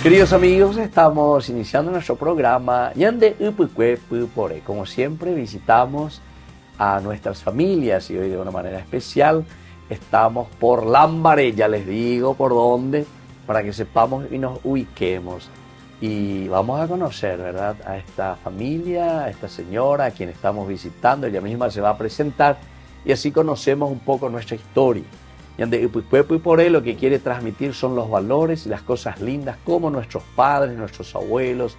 Queridos amigos, estamos iniciando nuestro programa Yande Upukwe Pupore. Como siempre, visitamos a nuestras familias y hoy de una manera especial estamos por Lambaré, ya les digo por dónde, para que sepamos y nos ubiquemos. Y vamos a conocer, ¿verdad?, a esta familia, a esta señora a quien estamos visitando. Ella misma se va a presentar y así conocemos un poco nuestra historia. Yande Upukwe Pupore lo que quiere transmitir son los valores y las cosas lindas como nuestros padres, nuestros abuelos,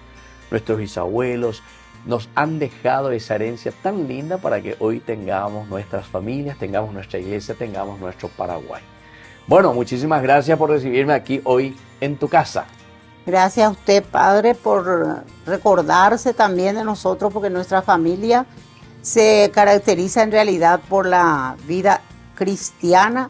nuestros bisabuelos nos han dejado esa herencia tan linda para que hoy tengamos nuestras familias, tengamos nuestra iglesia, tengamos nuestro Paraguay. Bueno, muchísimas gracias por recibirme aquí hoy en tu casa. Gracias a usted, Padre, por recordarse también de nosotros, porque nuestra familia se caracteriza en realidad por la vida cristiana.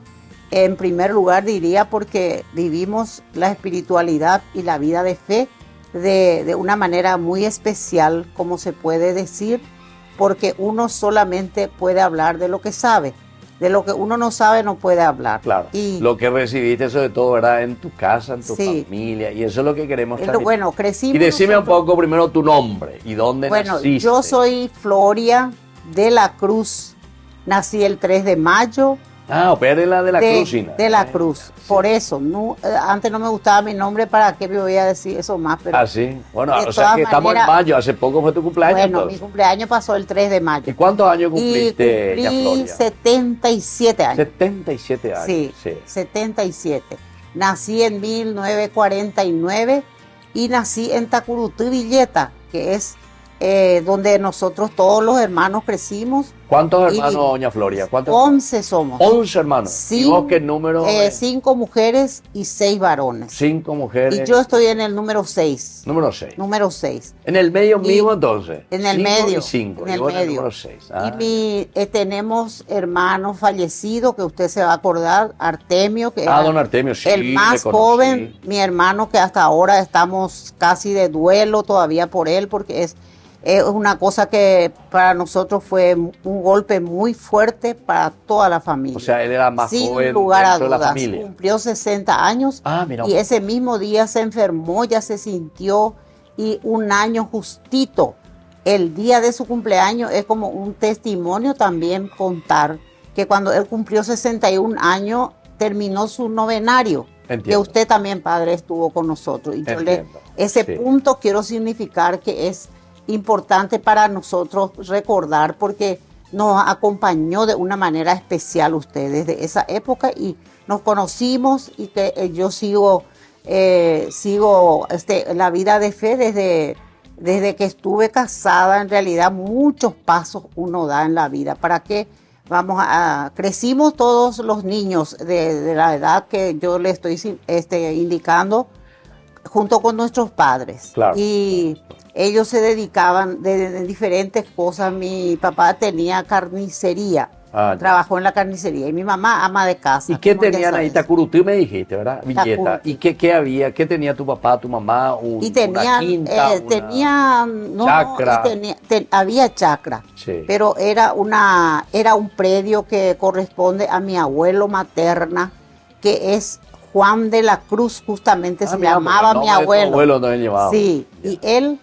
En primer lugar diría porque vivimos la espiritualidad y la vida de fe de una manera muy especial, como se puede decir, porque uno solamente puede hablar de lo que sabe. De lo que uno no sabe no puede hablar. Claro, y lo que recibiste sobre todo, ¿verdad?, en tu casa, en tu familia, y eso es lo que queremos transmitir. Bueno, crecimos. Y decime un poco primero tu nombre y dónde naciste. Bueno, yo soy Floria de la Cruz, nací el 3 de mayo. Ah, pero la de la Cruz. De la Cruz, sí. Por eso, no, antes no me gustaba mi nombre, ¿para qué me voy a decir eso más? Pero sí, bueno, o sea que estamos en mayo, hace poco fue tu cumpleaños. Bueno, entonces. Mi cumpleaños pasó el 3 de mayo. ¿Y cuántos años cumpliste, Cumplí 77 años. 77 años. Sí, 77. Nací en 1949 y nací en Tacurutú, Villeta, que es donde nosotros todos los hermanos crecimos. ¿Cuántos hermanos, doña Floria? 11 somos. 11 hermanos. Sí, ¿Y vos qué número? 5 mujeres y 6 varones. 5 mujeres. Y yo estoy en el número 6. Número 6. Número 6. En el medio mismo entonces. En el medio. 5 en el medio. Número 6. Y tenemos hermanos fallecidos que usted se va a acordar, Artemio, que don Artemio, sí. El más joven, mi hermano, que hasta ahora estamos casi de duelo todavía por él, porque es una cosa que para nosotros fue un golpe muy fuerte para toda la familia. O sea, él era más joven sin lugar a dudas. De la familia. Cumplió 60 años y ese mismo día se enfermó, ya se sintió, y un año justito, el día de su cumpleaños, es como un testimonio también contar que cuando él cumplió 61 años, terminó su novenario. Entiendo. Que usted también, Padre, estuvo con nosotros. Y yo ese punto quiero significar que es importante para nosotros recordar, porque nos acompañó de una manera especial usted desde esa época y nos conocimos, y que yo sigo la vida de fe desde que estuve casada. En realidad muchos pasos uno da en la vida. ¿Para qué? Crecimos todos los niños de la edad que yo le estoy indicando, junto con nuestros padres. Claro. Y ellos se dedicaban de diferentes cosas. Mi papá tenía carnicería, trabajó en la carnicería, y mi mamá ama de casa. ¿Y qué tenían ahí? Tacurutú me dijiste, ¿verdad? Villeta. ¿Y qué había? ¿Qué tenía tu papá, tu mamá? Una quinta, chacra. Había chacra, sí. Pero era un predio que corresponde a mi abuelo materna, que es Juan de la Cruz, justamente se llamaba mi abuelo. Abuelo no llevaba. Sí, yeah. Y él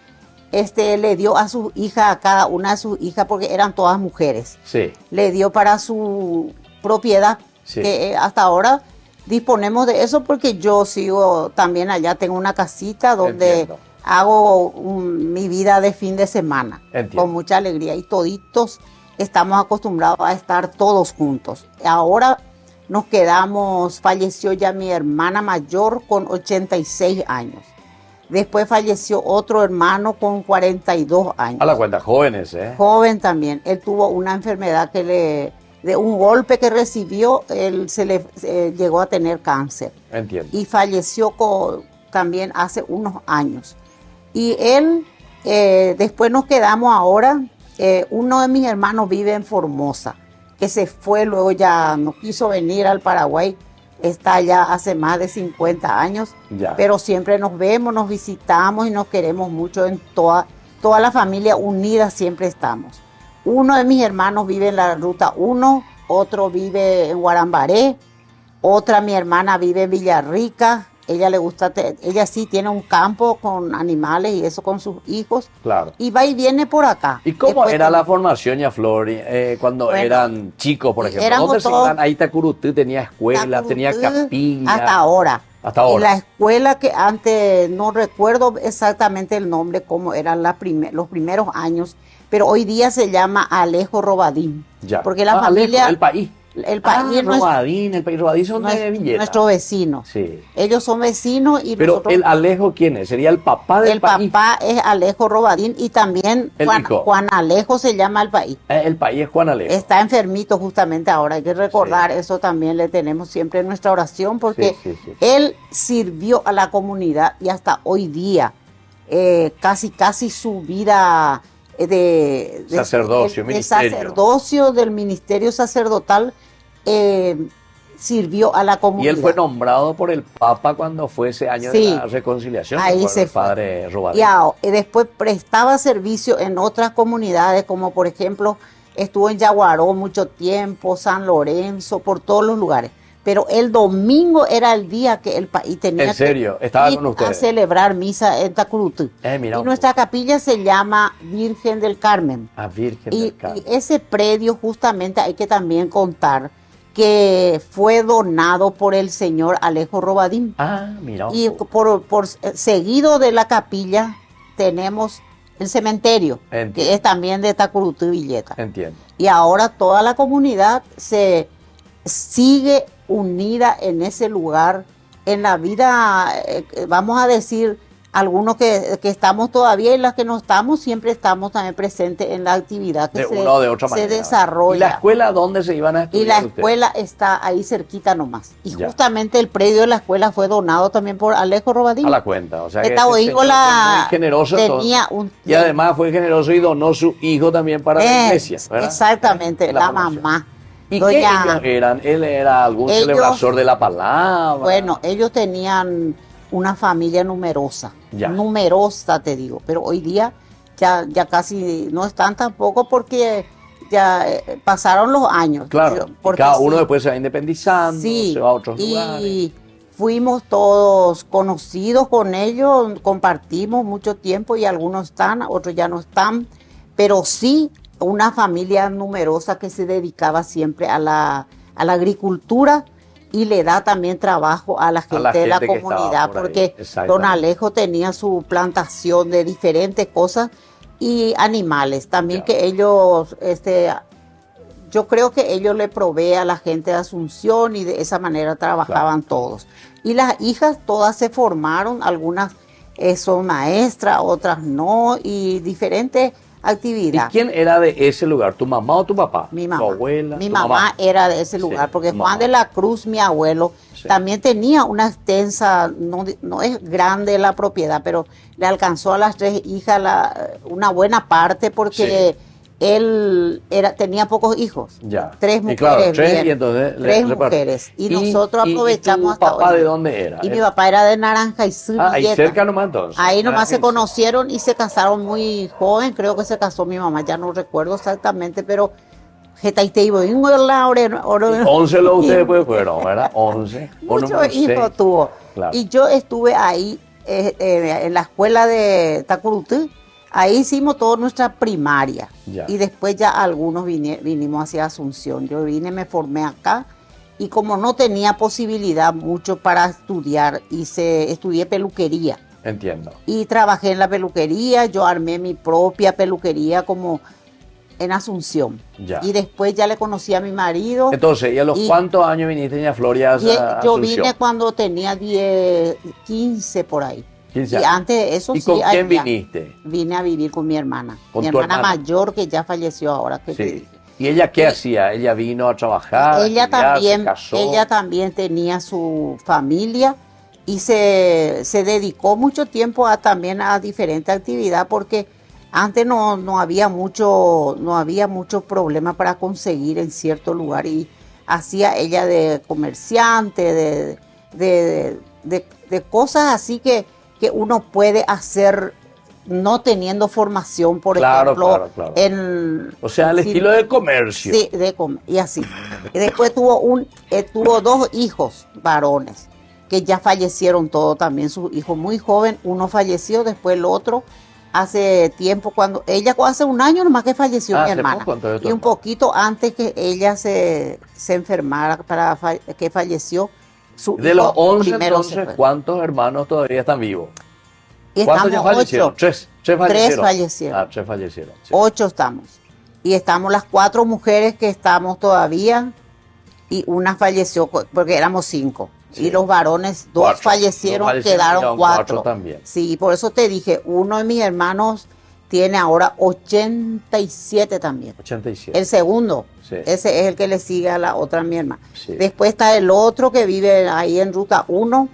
le dio a sus hijas, a cada una de sus hijas, porque eran todas mujeres. Sí. Le dio para su propiedad, sí. Que hasta ahora disponemos de eso, porque yo sigo también allá, tengo una casita donde Entiendo. Hago mi vida de fin de semana. Entiendo. Con mucha alegría, y toditos estamos acostumbrados a estar todos juntos. Ahora nos quedamos, falleció ya mi hermana mayor con 86 años. Después falleció otro hermano con 42 años. A la cuenta, jóvenes, ¿eh? Joven también. Él tuvo una enfermedad de un golpe que recibió, él llegó a tener cáncer. Entiendo. Y falleció también hace unos años. Y él, después nos quedamos ahora, uno de mis hermanos vive en Formosa, que se fue, luego ya no quiso venir al Paraguay, está allá hace más de 50 años, ya. Pero siempre nos vemos, nos visitamos y nos queremos mucho. En toda la familia unida siempre estamos. Uno de mis hermanos vive en la Ruta 1, otro vive en Guarambaré, otra mi hermana vive en Villarrica, ella le gusta, ella sí tiene un campo con animales y eso con sus hijos. Claro. Y va y viene por acá. ¿Y cómo después era la formación, ya Flor, cuando eran chicos, por ejemplo? ¿Dónde se iban? Ahí Tacurutú tenía escuela, tenía capilla. Hasta ahora. Hasta ahora. En la escuela que antes, no recuerdo exactamente el nombre, cómo eran los primeros años, pero hoy día se llama Alejo Robadín. Ya. Porque la familia... Alejo, el país. El país Robadín, el país Robadín son de Villeta. Nuestro vecino. Sí. Ellos son vecinos y pero nosotros... ¿el Alejo quién es? ¿Sería el papá del país? El papá es Alejo Robadín y también Juan Alejo se llama el país. El país es Juan Alejo. Está enfermito justamente ahora, hay que recordar, eso también le tenemos siempre en nuestra oración porque él sirvió a la comunidad y hasta hoy día casi su vida de sacerdocio del ministerio sacerdotal sirvió a la comunidad. Y él fue nombrado por el Papa cuando fue ese año de la reconciliación. Ahí se fue. Padre Robadín. Y después prestaba servicio en otras comunidades, como por ejemplo, estuvo en Yaguaró mucho tiempo, San Lorenzo, por todos los lugares. Pero el domingo era el día que el país tenía ¿En serio? ¿Estaba con ustedes? A celebrar misa en Tacurutú. Y nuestra capilla se llama Virgen del Carmen. Virgen del Carmen. Y ese predio justamente hay que también contar que fue donado por el señor Alejo Robadín. Mira. Y por seguido de la capilla tenemos el cementerio, que es también de Tacurutú Villeta. Entiendo. Y ahora toda la comunidad se sigue unida en ese lugar, en la vida, vamos a decir, algunos que estamos todavía y los que no estamos, siempre estamos también presentes en la actividad que se desarrolla. ¿Y la escuela dónde se iban a estudiar? Y la escuela está ahí cerquita nomás. Y justamente el predio de la escuela fue donado también por Alejo Robadín. A la cuenta, o sea que esta muy generoso tenía y además fue generoso y donó su hijo también para la iglesia, ¿verdad? Exactamente, la mamá. ¿Y qué ellos eran? ¿Él era algún celebrador de la palabra? Bueno, ellos tenían una familia numerosa, numerosa te digo, pero hoy día ya casi no están tampoco porque ya pasaron los años. Claro, porque cada uno después se va independizando, se va a otros lugares. Y fuimos todos conocidos con ellos, compartimos mucho tiempo y algunos están, otros ya no están, pero sí una familia numerosa que se dedicaba siempre a la agricultura y le da también trabajo a la gente de la comunidad, porque don Alejo tenía su plantación de diferentes cosas y animales también que ellos, yo creo que ellos le proveen a la gente de Asunción y de esa manera trabajaban todos. Y las hijas todas se formaron, algunas son maestras, otras no, y diferentes actividad. ¿Y quién era de ese lugar? ¿Tu mamá o tu papá? Mi mamá. ¿Tu abuela? Mi mamá era de ese lugar, porque Juan de la Cruz, mi abuelo, también tenía una extensa, no es grande la propiedad, pero le alcanzó a las 3 hijas una buena parte porque él tenía pocos hijos. 3 mujeres. Y claro, 3 y entonces 3 mujeres. Y nosotros aprovechamos hasta hoy. ¿Y tu papá de dónde era? Y mi papá era de Naranjaizú. Ahí cerca nomás entonces. Ahí nomás se conocieron y se casaron muy joven. Creo que se casó mi mamá, ya no recuerdo exactamente, pero 11 los ustedes pues fueron, ¿verdad? 11. Muchos hijos tuvo. Claro. Y yo estuve ahí en la escuela de Tacurutú. Ahí hicimos toda nuestra primaria y después ya algunos vinimos hacia Asunción. Yo me formé acá y como no tenía posibilidad mucho para estudiar, estudié peluquería. Entiendo. Y trabajé en la peluquería, yo armé mi propia peluquería como en Asunción. Y después ya le conocí a mi marido. Entonces, ¿y a los cuántos años viniste en Florida a Asunción? Yo vine cuando tenía 15 por ahí. Y antes de eso ¿Y con quién viniste? Vine a vivir con mi hermana. Mi hermana mayor que ya falleció ahora. ¿Y ella qué hacía? ¿Ella vino a trabajar? Ella también tenía su familia y se dedicó mucho tiempo también a diferentes actividades porque antes no había mucho problema para conseguir en cierto lugar y hacía ella de comerciante, de cosas así que uno puede hacer no teniendo formación, por ejemplo. Claro. O sea, el estilo de comercio. Sí, y así. Y después tuvo 2 hijos varones. que ya fallecieron todos también, sus hijos muy joven, uno falleció, después el otro, hace tiempo, hace un año nomás que falleció mi hermana, y un poquito antes que ella se enfermara, que falleció su de hijo los 11 entonces, ¿cuántos hermanos todavía están vivos? ¿Cuántos ya fallecieron? 3 fallecieron. 3 fallecieron. Sí. 8 estamos. Y estamos las 4 mujeres que estamos todavía, y una falleció porque éramos 5. Sí. Y los varones, 2 fallecieron, quedaron 4 también. Sí, por eso te dije, uno de mis hermanos tiene ahora 87 también. 87. El segundo, sí. Ese es el que le sigue a la otra mi hermana. Sí. Después está el otro que vive ahí en Ruta 1.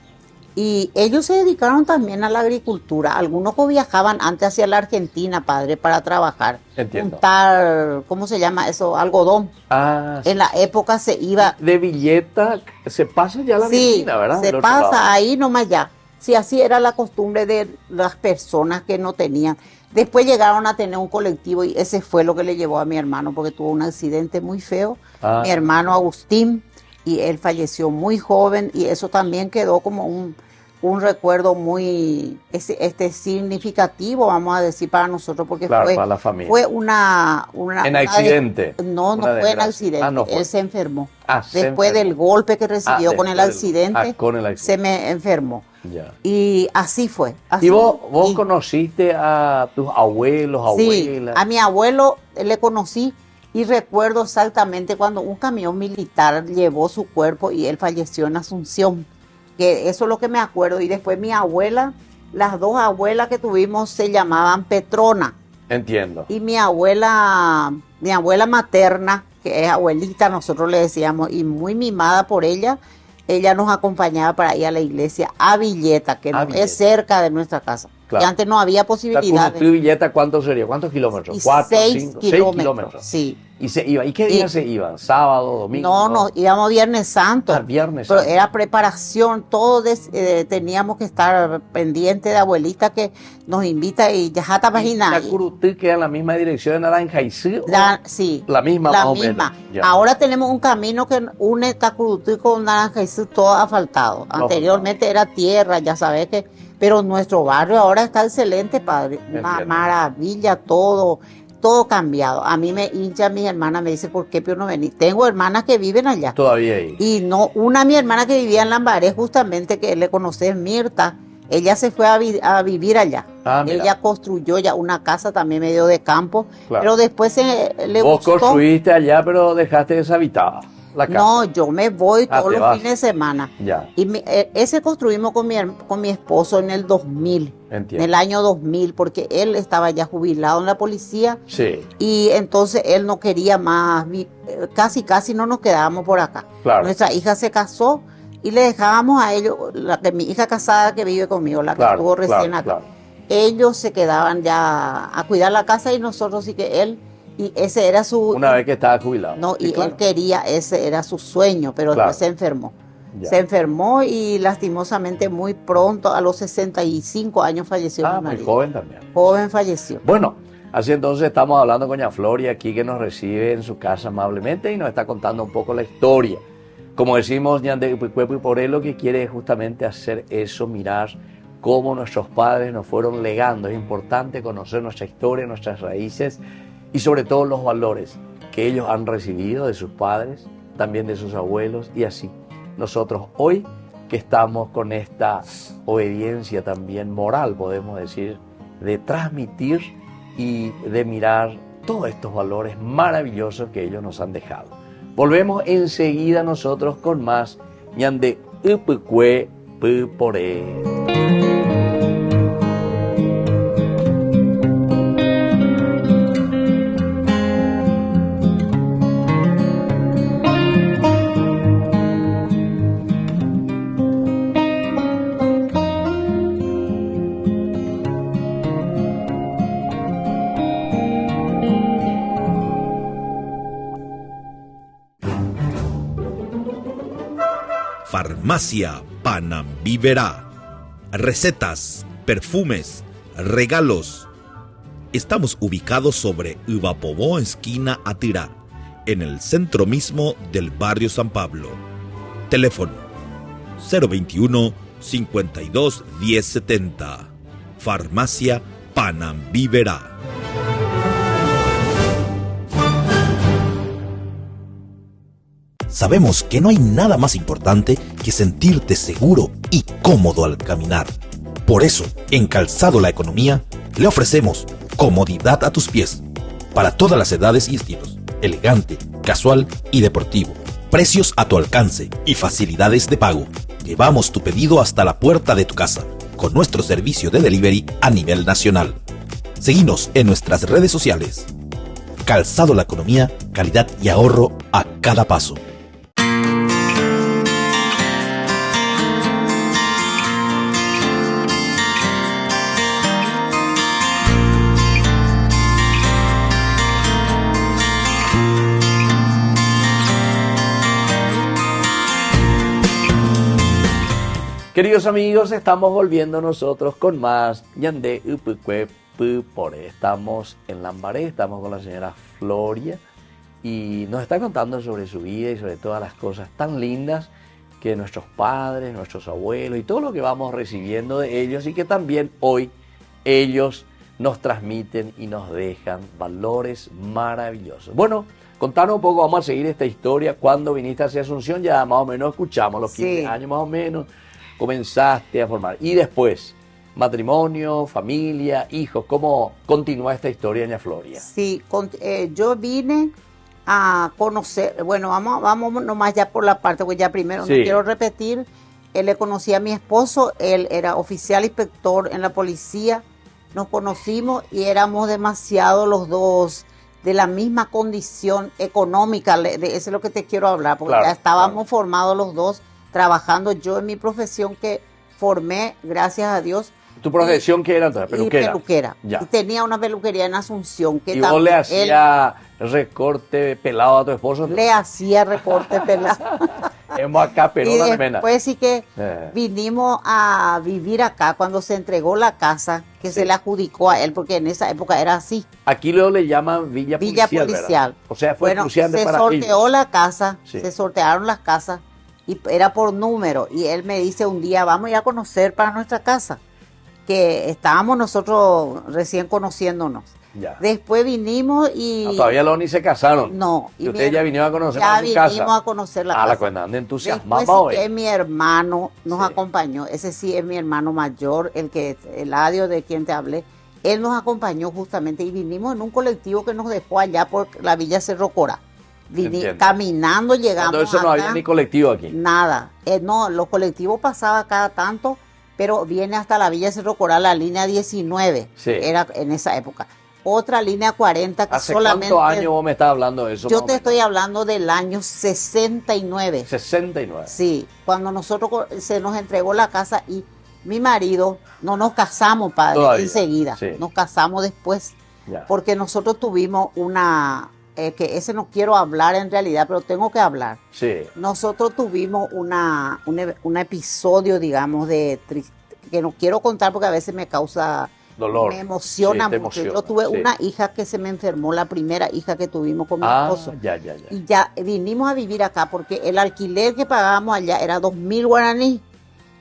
Y ellos se dedicaron también a la agricultura. Algunos viajaban antes hacia la Argentina, padre, para trabajar. Entiendo. Juntar, ¿cómo se llama eso? Algodón. Sí. En la época se iba... De Villeta se pasa ya a la Argentina, ¿verdad? Se pasa ahí nomás ya. Sí, así era la costumbre de las personas que no tenían. Después llegaron a tener un colectivo y ese fue lo que le llevó a mi hermano porque tuvo un accidente muy feo. Mi hermano Agustín. Y él falleció muy joven y eso también quedó como un recuerdo muy significativo, vamos a decir, para nosotros, porque para la familia. Fue una accidente. No fue en accidente, no fue. Él se enfermó. Después del golpe que recibió con el accidente, se me enfermó. Ya. Y así fue. ¿Y vos conociste a tus abuelos, abuelas? Sí, a mi abuelo le conocí. Y recuerdo exactamente cuando un camión militar llevó su cuerpo y él falleció en Asunción, que eso es lo que me acuerdo. Y después mi abuela, las 2 abuelas que tuvimos se llamaban Petrona. Entiendo. Y mi abuela materna, que es abuelita, nosotros le decíamos, y muy mimada por ella nos acompañaba para ir a la iglesia a Villeta, que es cerca de nuestra casa. Claro. Y antes no había posibilidad. Villeta, ¿cuánto sería? ¿Cuántos kilómetros? 6 kilómetros. Sí. ¿Y se iba? ¿Y qué día se iban? ¿Sábado, domingo? No, íbamos Viernes Santo. Viernes Santo. Pero era preparación, todo teníamos que estar pendientes de abuelita que nos invita y ya está imaginando. ¿La Curutí queda en la misma dirección de Naranjaizí? Sí. La misma, la más misma. o menos. Ahora tenemos un camino que une Tacurutí con Naranjaizí, todo asfaltado. Anteriormente era tierra, ya sabes que... Pero nuestro barrio ahora está excelente, padre. Una maravilla, todo cambiado. A mí me hincha, mis hermanas me dice, ¿por qué pero no venís? Tengo hermanas que viven allá. Todavía ahí. Y no, una mi hermana que vivía en Lambaré, justamente, que le conoces, Mirta, ella se fue a vivir allá. Ella construyó ya una casa también medio de campo, pero después le gustó. Vos construiste allá, pero dejaste deshabitada la casa. No, yo me voy todos los fines de semana. Ya. Y ese construimos con mi esposo en el 2000. Entiendo. En el año 2000, porque él estaba ya jubilado en la policía. Sí. Y entonces él no quería más, casi no nos quedábamos por acá. Claro. Nuestra hija se casó y le dejábamos a ellos, mi hija casada que vive conmigo, la que estuvo recién acá. Claro. Ellos se quedaban ya a cuidar la casa y nosotros sí que él... Y ese era su... Una vez que estaba jubilado. No, sí, y claro. Él quería, ese era su sueño, pero después se enfermó. Ya. Se enfermó y lastimosamente muy pronto, a los 65 años falleció mi marido. Muy joven también. Joven falleció. Bueno, así entonces estamos hablando con doña Floria aquí que nos recibe en su casa amablemente y nos está contando un poco la historia. Como decimos, Ñande Cuepo y por él lo que quiere es justamente hacer eso, mirar cómo nuestros padres nos fueron legando. Es importante conocer nuestra historia, nuestras raíces y sobre todo los valores que ellos han recibido de sus padres, también de sus abuelos y así. Nosotros hoy que estamos con esta obediencia también moral, podemos decir, de transmitir y de mirar todos estos valores maravillosos que ellos nos han dejado. Volvemos enseguida nosotros con más Ñande Upcue Pupore. Farmacia Panambiverá. Recetas, perfumes, regalos. Estamos ubicados sobre Uvapobó, esquina Atirá, en el centro mismo del barrio San Pablo. Teléfono 021 52 1070. Farmacia Panambiverá. Sabemos que no hay nada más importante que sentirte seguro y cómodo al caminar. Por eso, en Calzado La Economía, le ofrecemos comodidad a tus pies, para todas las edades y estilos, elegante, casual y deportivo. Precios a tu alcance y facilidades de pago. Llevamos tu pedido hasta la puerta de tu casa, con nuestro servicio de delivery a nivel nacional. Seguinos en nuestras redes sociales. Calzado La Economía, calidad y ahorro a cada paso. Queridos amigos, estamos volviendo nosotros con más Yandé Upukwe Pupore. Estamos en Lambaré, estamos con la señora Floria y nos está contando sobre su vida y sobre todas las cosas tan lindas que nuestros padres, nuestros abuelos y todo lo que vamos recibiendo de ellos y que también hoy ellos nos transmiten y nos dejan valores maravillosos. Bueno, contanos un poco, vamos a seguir esta historia. Cuando viniste hacia Asunción ya más o menos escuchamos, los 15 años más o menos. Comenzaste a formar. Y después, matrimonio, familia, hijos. ¿Cómo continúa esta historia, doña Floria? Sí, yo vine a conocer, bueno, vamos nomás ya por la parte, porque ya primero no quiero repetir. Le conocí a mi esposo, él era oficial inspector en la policía. Nos conocimos y éramos demasiado los dos de la misma condición económica. Eso es lo que te quiero hablar, porque ya estábamos formados los dos, trabajando yo en mi profesión que formé, gracias a Dios. ¿Tu profesión qué era entonces? Peluquera. Peluquera. Y tenía una peluquería en Asunción. Que ¿Y vos le hacía recorte pelado a tu esposo? Le hacía recorte pelado. Hemos acá, pero y después sí que vinimos a vivir acá cuando se entregó la casa que se le adjudicó a él, porque en esa época era así. Aquí luego le llaman Villa Policial. ¿Verdad? O sea, fue exclusivamente para ellos. Se sorteó la casa, se sortearon las casas. Y era por número, y él me dice un día, vamos a ir a conocer para nuestra casa, que estábamos nosotros recién conociéndonos. Ya. Después vinimos y... No, todavía los ni se casaron. No. Y ustedes ya vinieron a conocer su casa. Ya vinimos a conocer la casa. La cuenta, de entusiasmado. Después sí que mi hermano nos acompañó, ese sí es mi hermano mayor, el Eladio de quien te hablé, él nos acompañó justamente y vinimos en un colectivo que nos dejó allá por la Villa Cerro Cora. Caminando llegamos. Cuando eso no había ni colectivo aquí. Nada. No, los colectivos pasaban cada tanto, pero viene hasta la Villa Cerro Coral, la línea 19. Era en esa época. Otra línea 40 que ¿Hace solamente... cuántos años vos me estás hablando de eso? Yo te estoy hablando del año 69. 69. Sí, cuando nosotros se nos entregó la casa y mi marido, no nos casamos, padre, enseguida. Nos casamos después. Ya. Porque nosotros tuvimos que ese no quiero hablar en realidad, pero tengo que hablar. Sí. Nosotros tuvimos un episodio, digamos, que no quiero contar porque a veces me causa dolor. Me emociona mucho. Yo tuve una hija que se me enfermó, la primera hija que tuvimos con mi esposo. Ya. Y ya vinimos a vivir acá porque el alquiler que pagábamos allá era 2.000 guaraní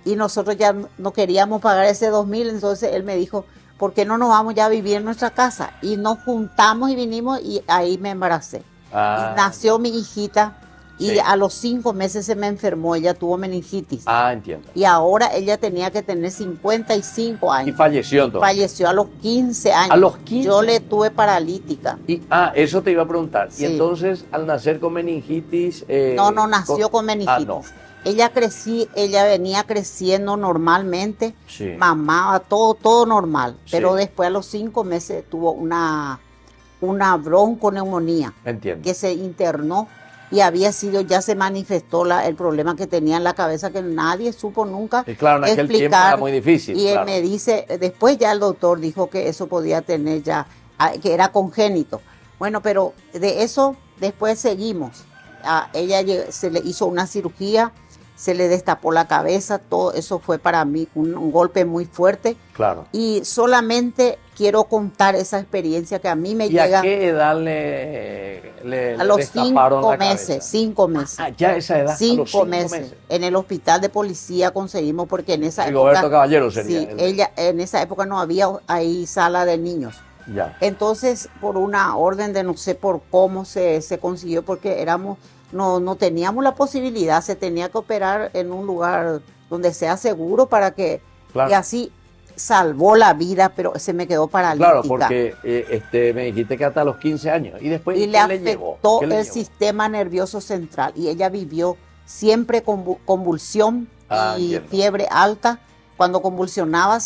y nosotros ya no queríamos pagar ese 2.000, entonces él me dijo, ¿por qué no nos vamos ya a vivir en nuestra casa? Y nos juntamos y vinimos y ahí me embaracé. Y nació mi hijita y a los 5 meses se me enfermó, ella tuvo meningitis. Entiendo. Y ahora ella tenía que tener 55 años. Y falleció entonces. Falleció a los 15 años. ¿A los 15? Yo le tuve paralítica. Y, eso te iba a preguntar. Y entonces, al nacer con meningitis... no nació con meningitis. No. Ella venía creciendo normalmente, mamaba, todo normal, pero después a los 5 meses tuvo una bronconeumonía. Entiendo. Que se internó y ya se manifestó el problema que tenía en la cabeza que nadie supo nunca y claro, en aquel tiempo era muy difícil. Y él me dice, después ya el doctor dijo que eso podía tener que era congénito. Bueno, pero de eso después seguimos. Ella se le hizo una cirugía, se le destapó la cabeza, todo eso fue para mí un golpe muy fuerte. Claro. Y solamente quiero contar esa experiencia que a mí me llega. ¿Y a qué edad le a los destaparon 5 la meses, cabeza? 5 meses. Ya esa edad, 5 meses. En el hospital de policía conseguimos, porque en esa Rigoberto Caballero sería. Sí, en esa época no había ahí sala de niños. Ya. Entonces, por una orden de no sé por cómo se consiguió, porque no teníamos la posibilidad, se tenía que operar en un lugar donde sea seguro para que, claro. Y así salvó la vida, pero se me quedó paralítica. Claro, porque me dijiste que hasta los 15 años. Y después, y le afectó el sistema nervioso central, y ella vivió siempre con convulsión y entiendo. Fiebre alta. Cuando convulsionaba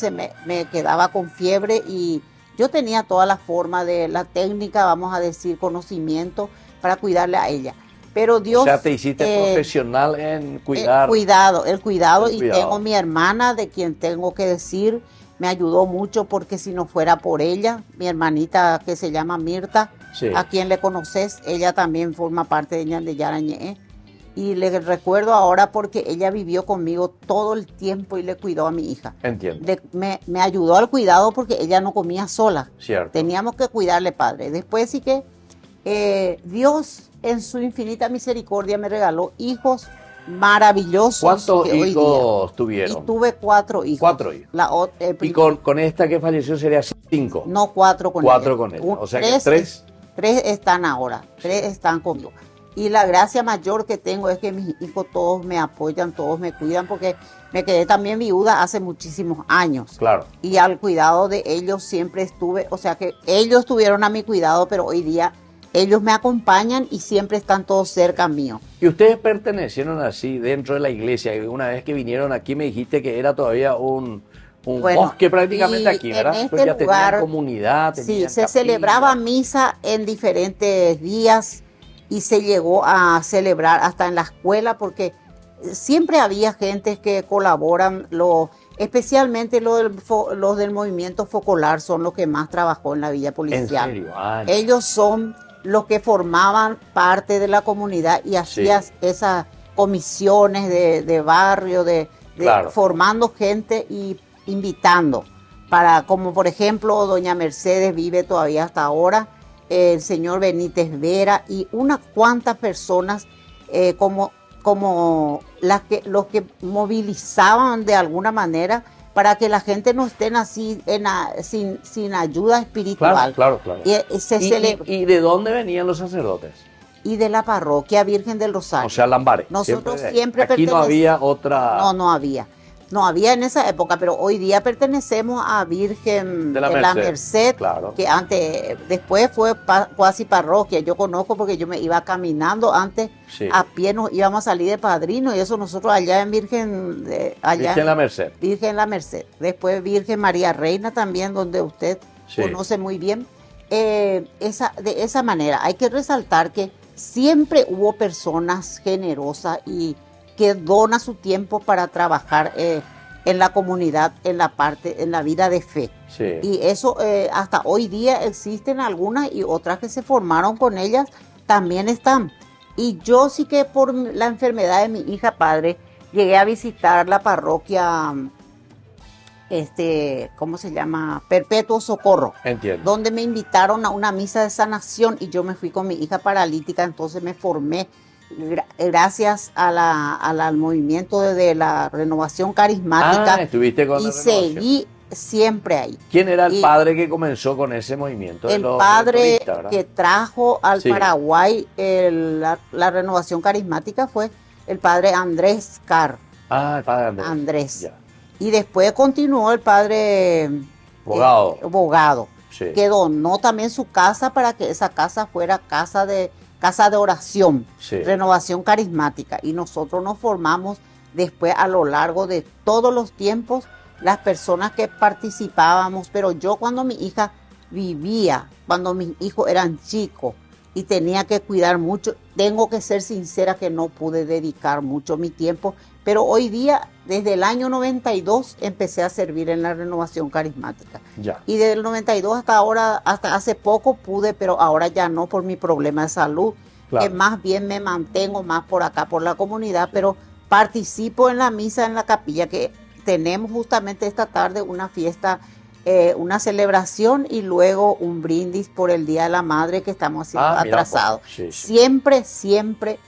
me quedaba con fiebre, y yo tenía toda la forma de la técnica, vamos a decir, conocimiento para cuidarle a ella. Pero Dios... O sea, te hiciste profesional en cuidar. El cuidado. Y tengo mi hermana, de quien tengo que decir, me ayudó mucho, porque si no fuera por ella, mi hermanita que se llama Mirta, sí. A quien le conoces, ella también forma parte de Yarañé. Y le recuerdo ahora porque ella vivió conmigo todo el tiempo y le cuidó a mi hija. Entiendo. Me ayudó al cuidado porque ella no comía sola. Cierto. Teníamos que cuidarle, padre. Después sí que Dios en su infinita misericordia me regaló hijos maravillosos. ¿Cuántos hijos tuvieron? Y tuve 4 hijos. 4 hijos. Y con esta que falleció sería 5. No, 4 con 4 con ella. O sea que 3. 3 están ahora. 3 están conmigo. Y la gracia mayor que tengo es que mis hijos todos me apoyan, todos me cuidan, porque me quedé también viuda hace muchísimos años. Claro. Y al cuidado de ellos siempre estuve, o sea que ellos estuvieron a mi cuidado, pero hoy día ellos me acompañan y siempre están todos cerca mío. ¿Y ustedes pertenecieron así dentro de la iglesia? Una vez que vinieron aquí me dijiste que era todavía un bosque prácticamente aquí, ¿verdad? En pues ya lugar, tenían comunidad, tenían sí, se celebraba misa en diferentes días. Y se llegó a celebrar hasta en la escuela, porque siempre había gente que colaboran, especialmente los del movimiento Focolar son los que más trabajó en la villa policial. ¿En serio? Ay. Ellos son los que formaban parte de la comunidad y hacían esas comisiones de barrio, claro. Formando gente y invitando. Como por ejemplo, doña Mercedes vive todavía hasta ahora, el señor Benítez Vera y unas cuantas personas como los que movilizaban de alguna manera para que la gente no estén así sin ayuda espiritual. Claro. ¿Y de dónde venían los sacerdotes? Y de la parroquia Virgen del Rosario. O sea, Lambares. Nosotros siempre aquí no había otra... No había. No había en esa época, pero hoy día pertenecemos a Virgen de la Merced, claro. Que después fue cuasi parroquia. Yo conozco porque yo me iba caminando antes, a pie nos íbamos a salir de padrino, y eso nosotros allá en Virgen la Merced. Virgen la Merced. Después Virgen María Reina también, donde usted conoce muy bien. De esa manera hay que resaltar que siempre hubo personas generosas y que dona su tiempo para trabajar en la comunidad, en la vida de fe. Sí. Y eso hasta hoy día existen algunas, y otras que se formaron con ellas también están. Y yo sí que por la enfermedad de mi hija, padre, llegué a visitar la parroquia, ¿cómo se llama? Perpetuo Socorro. Entiendo. Donde me invitaron a una misa de sanación, y yo me fui con mi hija paralítica, entonces me formé gracias al movimiento de la renovación carismática. Estuviste con y la renovación. Seguí siempre ahí. ¿Quién era el padre que comenzó con ese movimiento? El padre que trajo al Paraguay la renovación carismática fue el padre Andrés Carr. El padre Andrés. Ya. Y después continuó el padre Bogado, que donó también su casa para que esa casa fuera casa de oración, renovación carismática. Y nosotros nos formamos después a lo largo de todos los tiempos, las personas que participábamos. Pero yo, cuando mi hija vivía, cuando mis hijos eran chicos y tenía que cuidar mucho, tengo que ser sincera que no pude dedicar mucho mi tiempo. Pero hoy día, desde el año 92, empecé a servir en la renovación carismática. Ya. Y desde el 92 hasta ahora, hasta hace poco pude, pero ahora ya no, por mi problema de salud. Claro. Que más bien me mantengo más por acá, por la comunidad, pero participo en la misa en la capilla, que tenemos justamente esta tarde una fiesta, una celebración y luego un brindis por el Día de la Madre que estamos haciendo atrasados. Sí. Siempre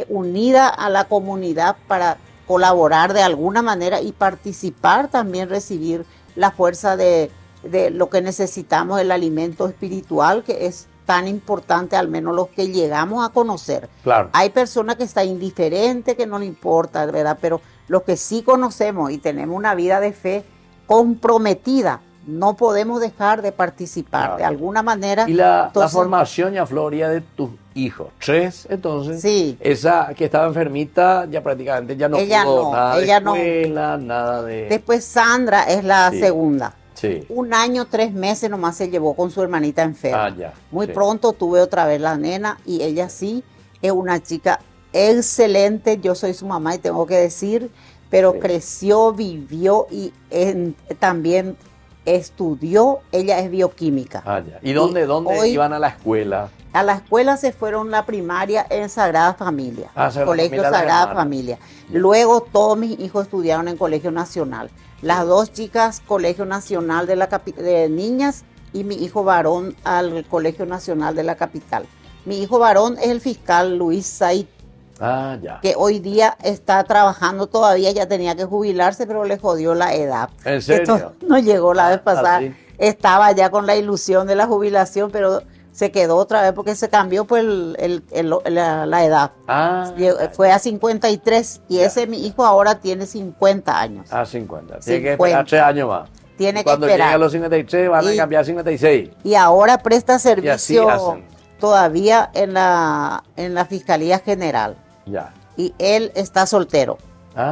unida a la comunidad para colaborar de alguna manera y participar, también recibir la fuerza de lo que necesitamos, el alimento espiritual, que es tan importante, al menos los que llegamos a conocer. Claro. Hay personas que están indiferentes, que no le importa, ¿verdad? Pero los que sí conocemos y tenemos una vida de fe comprometida, no podemos dejar de participar, claro, de alguna manera. Y la formación, ya Floria, de tus hijos, 3, entonces, sí, esa que estaba enfermita ya prácticamente ya no pudo nada de escuela, nada de... Después Sandra es la segunda. Sí. 1 año, 3 meses nomás se llevó con su hermanita enferma. Muy pronto tuve otra vez la nena y ella sí es una chica excelente. Yo soy su mamá y tengo que decir, pero creció, vivió y también estudió. Ella es bioquímica. ¿Y dónde iban a la escuela? A la escuela se fueron la primaria en Sagrada Familia, Colegio Sagrada Familia. Luego todos mis hijos estudiaron en Colegio Nacional. Las 2 chicas, Colegio Nacional de Niñas, y mi hijo varón al Colegio Nacional de la Capital. Mi hijo varón es el fiscal Luis Said, que hoy día está trabajando todavía, ya tenía que jubilarse, pero le jodió la edad. ¿En serio? Esto no llegó la vez pasada, estaba ya con la ilusión de la jubilación, pero se quedó otra vez porque se cambió pues la edad. Fue a 53 y ese mi hijo ahora tiene 50 años. 50. Tiene que esperar 3 años más. Tiene que esperar. Cuando llegue a los 53 van a cambiar a 56. Y ahora presta servicio todavía en la Fiscalía General. Ya. Y él está soltero.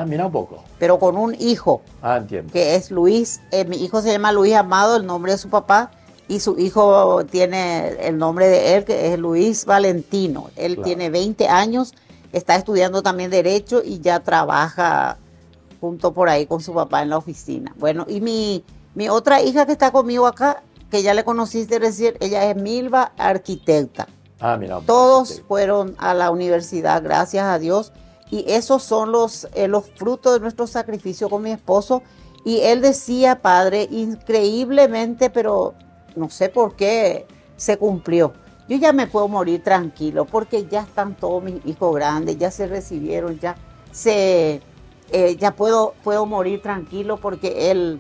Mira un poco. Pero con un hijo. Entiendo. Que es Luis. Mi hijo se llama Luis Amado, el nombre de su papá. Y su hijo tiene el nombre de él, que es Luis Valentino. Él tiene 20 años, está estudiando también Derecho y ya trabaja junto por ahí con su papá en la oficina. Bueno, y mi otra hija que está conmigo acá, que ya le conociste recién, ella es Milva, arquitecta. Mira. Todos fueron a la universidad, gracias a Dios. Y esos son los frutos de nuestro sacrificio con mi esposo. Y él decía, padre, increíblemente, pero no sé por qué se cumplió. Yo ya me puedo morir tranquilo porque ya están todos mis hijos grandes, ya se recibieron, ya puedo morir tranquilo porque él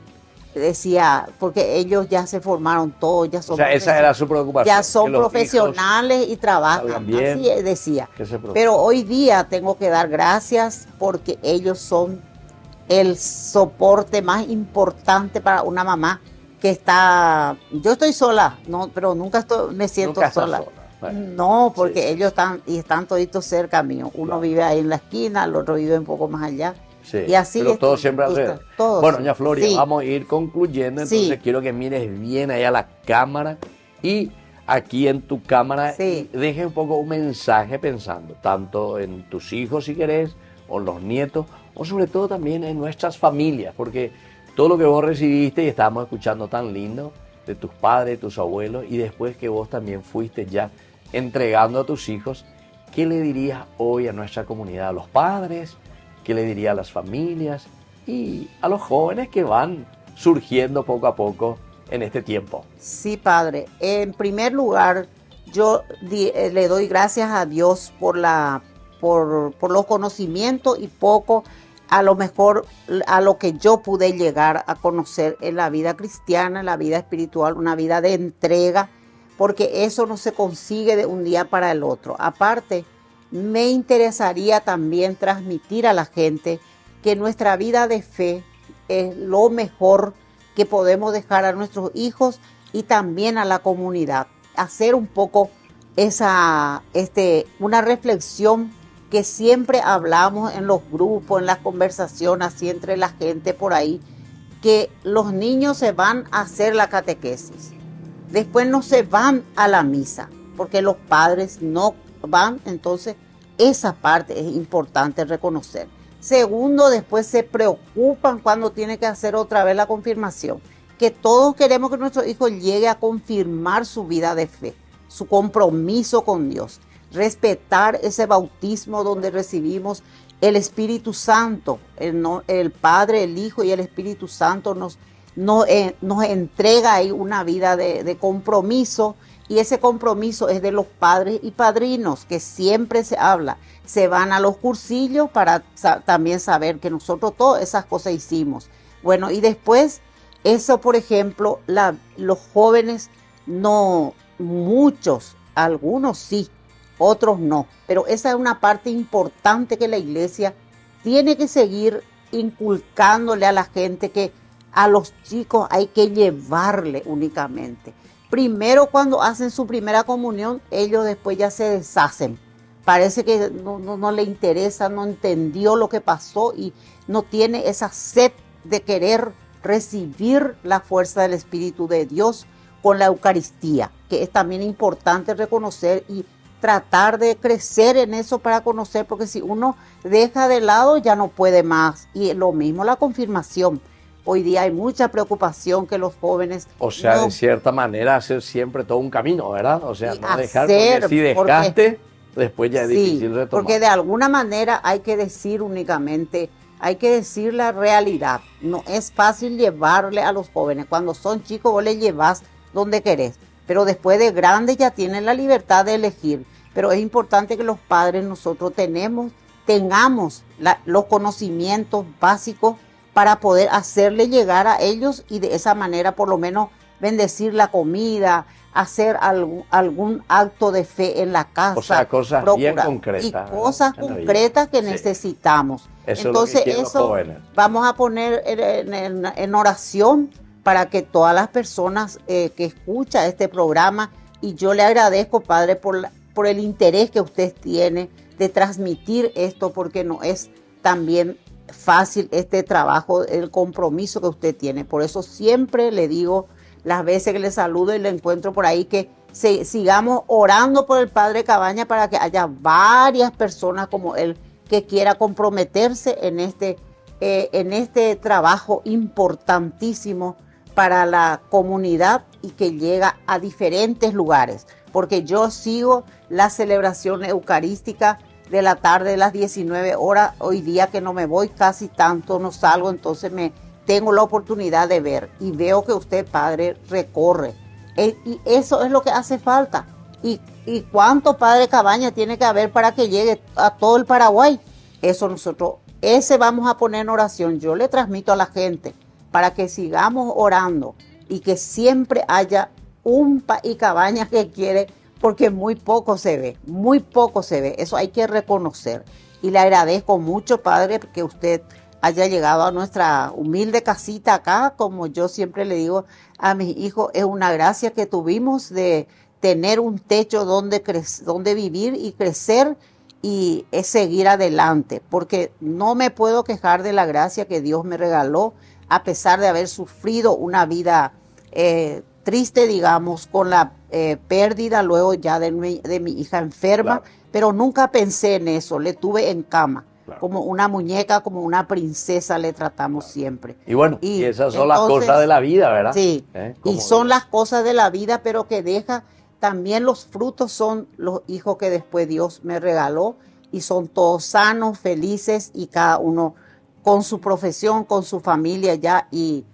decía, porque ellos ya se formaron todos, ya son, esa era su preocupación. Ya son profesionales y trabajan, bien, así decía. Pero hoy día tengo que dar gracias porque ellos son el soporte más importante para una mamá que está. Yo estoy sola, no, pero nunca me siento sola. Bueno, no, porque ellos están toditos cerca mío. Uno vive ahí en la esquina, el otro vive un poco más allá. Y así pero todos siempre alrededor. Bueno, doña Floria, vamos a ir concluyendo, entonces quiero que mires bien allá la cámara y aquí en tu cámara deje un poco un mensaje pensando, tanto en tus hijos si querés, o los nietos, o sobre todo también en nuestras familias, porque todo lo que vos recibiste y estábamos escuchando tan lindo de tus padres, de tus abuelos, y después que vos también fuiste ya entregando a tus hijos, ¿qué le dirías hoy a nuestra comunidad, a los padres? ¿Qué le diría a las familias y a los jóvenes que van surgiendo poco a poco en este tiempo? Sí, padre. En primer lugar, yo le doy gracias a Dios por los conocimientos y poco, a lo mejor, a lo que yo pude llegar a conocer en la vida cristiana, en la vida espiritual, una vida de entrega, porque eso no se consigue de un día para el otro. Aparte, me interesaría también transmitir a la gente que nuestra vida de fe es lo mejor que podemos dejar a nuestros hijos y también a la comunidad. Hacer un poco una reflexión que siempre hablamos en los grupos, en las conversaciones, así entre la gente por ahí, que los niños se van a hacer la catequesis. Después no se van a la misa, porque los padres no van, entonces esa parte es importante reconocer. Segundo, después se preocupan cuando tiene que hacer otra vez la confirmación, que todos queremos que nuestro hijo llegue a confirmar su vida de fe, su compromiso con Dios, respetar ese bautismo donde recibimos el Espíritu Santo, el Padre, el Hijo y el Espíritu Santo nos entrega ahí una vida de compromiso, y ese compromiso es de los padres y padrinos, que siempre se habla. Se van a los cursillos para también saber que nosotros todas esas cosas hicimos. Bueno, y después, eso por ejemplo, los jóvenes no, muchos, algunos sí, otros no, pero esa es una parte importante que la iglesia tiene que seguir inculcándole a la gente, que a los chicos hay que llevarle únicamente. Primero, cuando hacen su primera comunión, ellos después ya se deshacen. Parece que no le interesa, no entendió lo que pasó y no tiene esa sed de querer recibir la fuerza del Espíritu de Dios con la Eucaristía, que es también importante reconocer y tratar de crecer en eso para conocer, porque si uno deja de lado ya no puede más. Y lo mismo la confirmación. Hoy día hay mucha preocupación que los jóvenes... O sea, de cierta manera hacer siempre todo un camino, ¿verdad? O sea, no dejar, porque si dejaste, después ya es difícil retomar. Porque de alguna manera hay que decir únicamente, hay que decir la realidad. No es fácil llevarle a los jóvenes. Cuando son chicos vos les llevas donde querés, pero después de grandes ya tienen la libertad de elegir. Pero es importante que los padres nosotros tengamos los conocimientos básicos para poder hacerle llegar a ellos, y de esa manera por lo menos bendecir la comida, hacer algún acto de fe en la casa. O sea, cosas bien concretas. Y cosas concretas que necesitamos. Entonces eso vamos a poner en oración para que todas las personas que escuchan este programa, y yo le agradezco, Padre, por el interés que usted tiene de transmitir esto, porque no es también fácil este trabajo, el compromiso que usted tiene. Por eso siempre le digo, las veces que le saludo y le encuentro por ahí, que sigamos orando por el Padre Cabaña para que haya varias personas como él que quiera comprometerse en este trabajo importantísimo para la comunidad y que llega a diferentes lugares. Porque yo sigo la celebración eucarística de la tarde de las 19 horas, hoy día que no me voy casi tanto, no salgo, entonces tengo la oportunidad de ver, y veo que usted, Padre, recorre, y eso es lo que hace falta. Y cuánto Padre Cabaña tiene que haber para que llegue a todo el Paraguay. Eso ese vamos a poner en oración. Yo le transmito a la gente para que sigamos orando y que siempre haya un Padre Cabaña que quiere, porque muy poco se ve, eso hay que reconocer. Y le agradezco mucho, Padre, que usted haya llegado a nuestra humilde casita acá. Como yo siempre le digo a mis hijos, es una gracia que tuvimos de tener un techo donde vivir y crecer, y es seguir adelante, porque no me puedo quejar de la gracia que Dios me regaló, a pesar de haber sufrido una vida triste, digamos, con la pérdida luego ya de mi hija enferma, claro. Pero nunca pensé en eso, le tuve en cama, claro. Como una muñeca, como una princesa le tratamos, claro. Siempre. Y bueno, y esas son las cosas de la vida, ¿verdad? Sí, y son las cosas de la vida, pero que deja también los frutos, son los hijos que después Dios me regaló, y son todos sanos, felices, y cada uno con su profesión, con su familia ya, y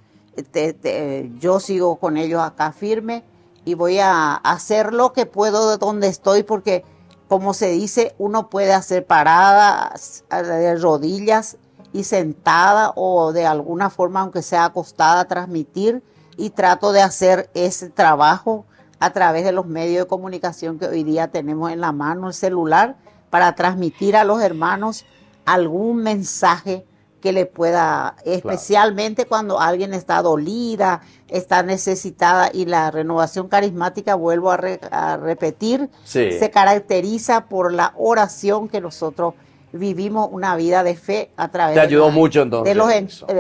yo sigo con ellos acá firme, y voy a hacer lo que puedo de donde estoy, porque como se dice, uno puede hacer parada de rodillas y sentada, o de alguna forma, aunque sea acostada, transmitir, y trato de hacer ese trabajo a través de los medios de comunicación que hoy día tenemos en la mano, el celular, para transmitir a los hermanos algún mensaje que le pueda, especialmente cuando alguien está dolida, está necesitada, y la renovación carismática, vuelvo a repetir, se caracteriza por la oración, que nosotros vivimos una vida de fe a través de... Te ayudó mucho entonces.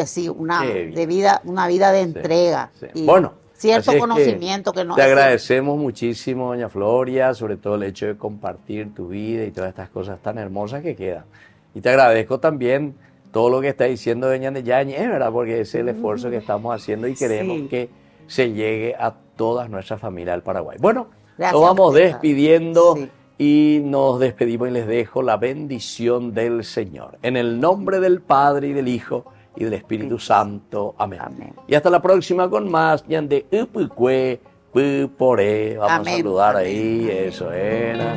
Sí, una vida de entrega. Sí. Y bueno, cierto conocimiento que no te agradecemos muchísimo, doña Floria, sobre todo el hecho de compartir tu vida y todas estas cosas tan hermosas que quedan. Y te agradezco también todo lo que está diciendo doña Yañez, ¿verdad? Porque es el esfuerzo que estamos haciendo, y queremos que se llegue a todas nuestras familias del Paraguay. Bueno, nos vamos despidiendo, y nos despedimos y les dejo la bendición del Señor. En el nombre del Padre y del Hijo y del Espíritu Santo. Amén. Amén. Y hasta la próxima con más. Ñande Upukwe Pupore. Vamos a saludar ahí. Eso era.